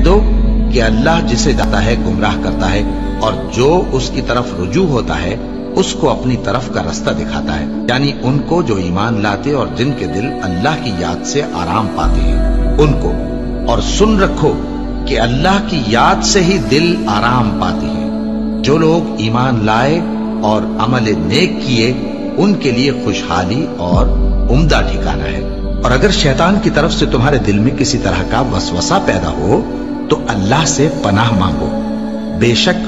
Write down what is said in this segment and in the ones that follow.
دو کہ اللہ جسے چاہتا ہے گمراہ کرتا ہے اور جو اس کی طرف رجوع ہوتا ہے اس کو اپنی طرف کا رستہ دکھاتا ہے، یعنی ان کو جو ایمان لاتے اور جن کے دل اللہ کی یاد سے آرام پاتے ہیں ان کو۔ اور سن رکھو کہ اللہ کی یاد سے ہی دل آرام پاتے ہیں۔ جو لوگ ایمان لائے اور عمل نیک کیے ان کے لیے خوشحالی اور عمدہ ٹھکانہ ہے۔ اور اگر شیطان کی طرف سے تمہارے دل میں کسی طرح کا وسوسہ پیدا ہو تو اللہ سے پناہ مانگو، بے شک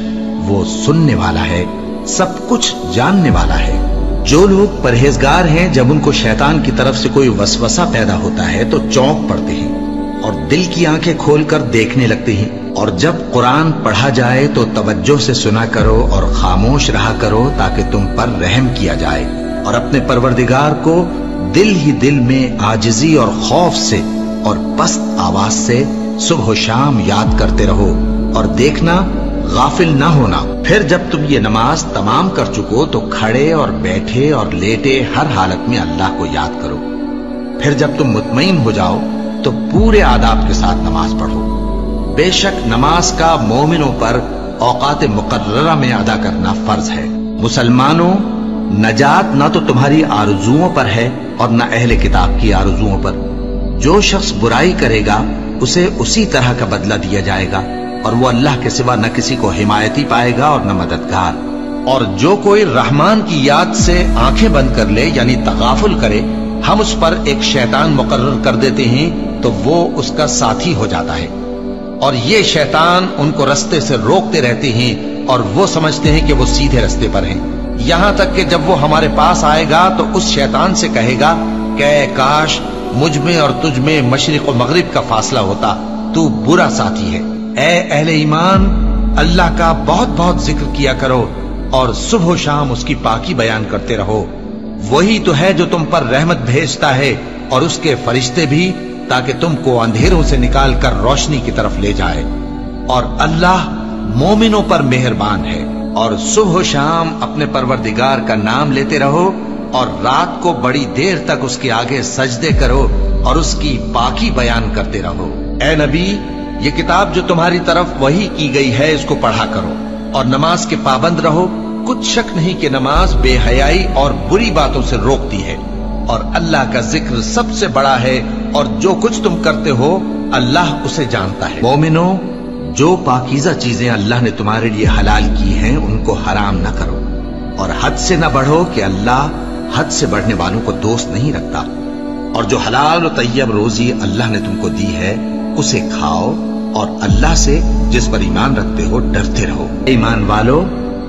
وہ سننے والا ہے، سب کچھ جاننے والا ہے۔ جو لوگ پرہیزگار ہیں جب ان کو شیطان کی طرف سے کوئی وسوسہ پیدا ہوتا ہے تو چونک پڑتے ہیں اور دل کی آنکھیں کھول کر دیکھنے لگتے ہیں، اور جب قرآن پڑھا جائے تو توجہ سے سنا کرو اور خاموش رہا کرو تاکہ تم پر رحم کیا جائے، اور اپنے پروردگار کو دل ہی دل میں عاجزی اور خوف سے اور پست آواز سے صبح و شام یاد کرتے رہو، اور دیکھنا غافل نہ ہونا۔ پھر جب تم یہ نماز تمام کر چکو تو کھڑے اور بیٹھے اور لیٹے ہر حالت میں اللہ کو یاد کرو۔ پھر جب تم مطمئن ہو جاؤ تو پورے آداب کے ساتھ نماز پڑھو۔ بے شک نماز کا مومنوں پر اوقات مقررہ میں ادا کرنا فرض ہے۔ مسلمانوں، نجات نہ تو تمہاری آرزوؤں پر ہے اور نہ اہل کتاب کی آرزوؤں پر۔ جو شخص برائی کرے گا اسے اسی طرح کا بدلہ دیا جائے گا، اور وہ اللہ کے سوا نہ کسی کو حمایتی پائے گا اور نہ مددگار۔ اور جو کوئی رحمان کی یاد سے آنکھیں بند کر لے یعنی تغافل کرے، ہم اس پر ایک شیطان مقرر کر دیتے ہیں تو وہ اس کا ساتھی ہو جاتا ہے، اور یہ شیطان ان کو رستے سے روکتے رہتے ہیں اور وہ سمجھتے ہیں کہ وہ سیدھے رستے پر ہیں، یہاں تک کہ جب وہ ہمارے پاس آئے گا تو اس شیطان سے کہے گا کہ اے کاش مجھ میں اور تجھ میں مشرق و مغرب کا فاصلہ ہوتا، تو برا ساتھی ہے۔ اے اہل ایمان، اللہ کا بہت بہت ذکر کیا کرو اور صبح و شام اس کی پاکی بیان کرتے رہو، وہی تو ہے جو تم پر رحمت بھیجتا ہے اور اس کے فرشتے بھی، تاکہ تم کو اندھیروں سے نکال کر روشنی کی طرف لے جائے۔ اور اللہ مومنوں پر مہربان ہے۔ اور صبح و شام اپنے پروردگار کا نام لیتے رہو، اور رات کو بڑی دیر تک اس کے آگے سجدے کرو اور اس کی پاکی بیان کرتے رہو۔ اے نبی، یہ کتاب جو تمہاری طرف وحی کی گئی ہے اس کو پڑھا کرو اور نماز کے پابند رہو۔ کچھ شک نہیں کہ نماز بے حیائی اور بری باتوں سے روکتی ہے، اور اللہ کا ذکر سب سے بڑا ہے، اور جو کچھ تم کرتے ہو اللہ اسے جانتا ہے۔ مومنو، جو پاکیزہ چیزیں اللہ نے تمہارے لیے حلال کی ہیں ان کو حرام نہ کرو، اور حد سے نہ بڑھو کہ اللہ حد سے بڑھنے والوں کو دوست نہیں رکھتا، اور جو حلال و طیب روزی اللہ نے تم کو دی ہے اسے کھاؤ، اور اللہ سے جس پر ایمان رکھتے ہو ڈرتے رہو۔ ایمان والو،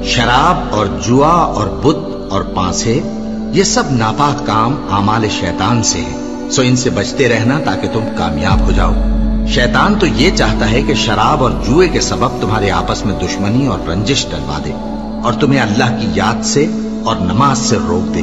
شراب اور جوا اور بت اور پانسے یہ سب ناپاک کام اعمال شیطان سے ہیں، سو ان سے بچتے رہنا تاکہ تم کامیاب ہو جاؤ۔ شیطان تو یہ چاہتا ہے کہ شراب اور جوئے کے سبب تمہارے آپس میں دشمنی اور رنجش ڈلوا دے اور تمہیں اللہ کی یاد سے اور نماز سے روک دے۔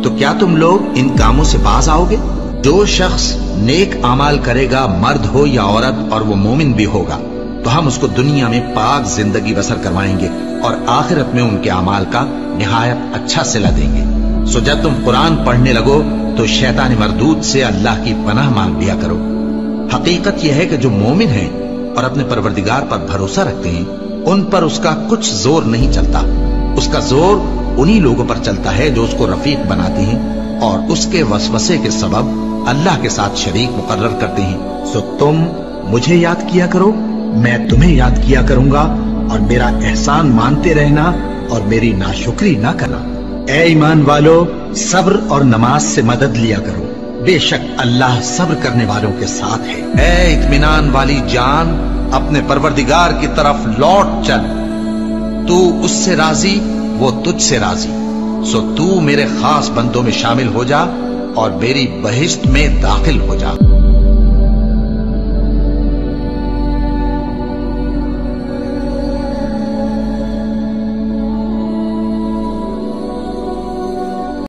تو کیا تم لوگ ان کاموں سے باز آؤ گے؟ جو شخص نیک اعمال کرے گا، مرد ہو یا عورت، اور وہ مومن بھی ہوگا، تو ہم اس کو دنیا میں پاک زندگی بسر کروائیں گے اور آخرت میں ان کے اعمال کا نہایت اچھا صلہ دیں گے۔ سو جب تم قرآن پڑھنے لگو تو شیطان مردود سے اللہ کی پناہ مانگ لیا کرو۔ حقیقت یہ ہے کہ جو مومن ہیں اور اپنے پروردگار پر بھروسہ رکھتے ہیں ان پر اس کا کچھ زور نہیں چلتا، اس کا زور انہی لوگوں پر چلتا ہے جو اس کو رفیق بناتے ہیں اور اس کے وسوسے کے سبب اللہ کے ساتھ شریک مقرر کرتے ہیں۔ سو تم مجھے یاد کیا کرو، میں تمہیں یاد کیا کروں گا، اور میرا احسان مانتے رہنا اور میری ناشکری نہ کرنا۔ اے ایمان والو، صبر اور نماز سے مدد لیا کرو، بے شک اللہ صبر کرنے والوں کے ساتھ ہے۔ اے اطمینان والی جان، اپنے پروردگار کی طرف لوٹ چل، تو اس سے راضی وہ تجھ سے راضی، سو تو میرے خاص بندوں میں شامل ہو جا اور میری بہشت میں داخل ہو جا۔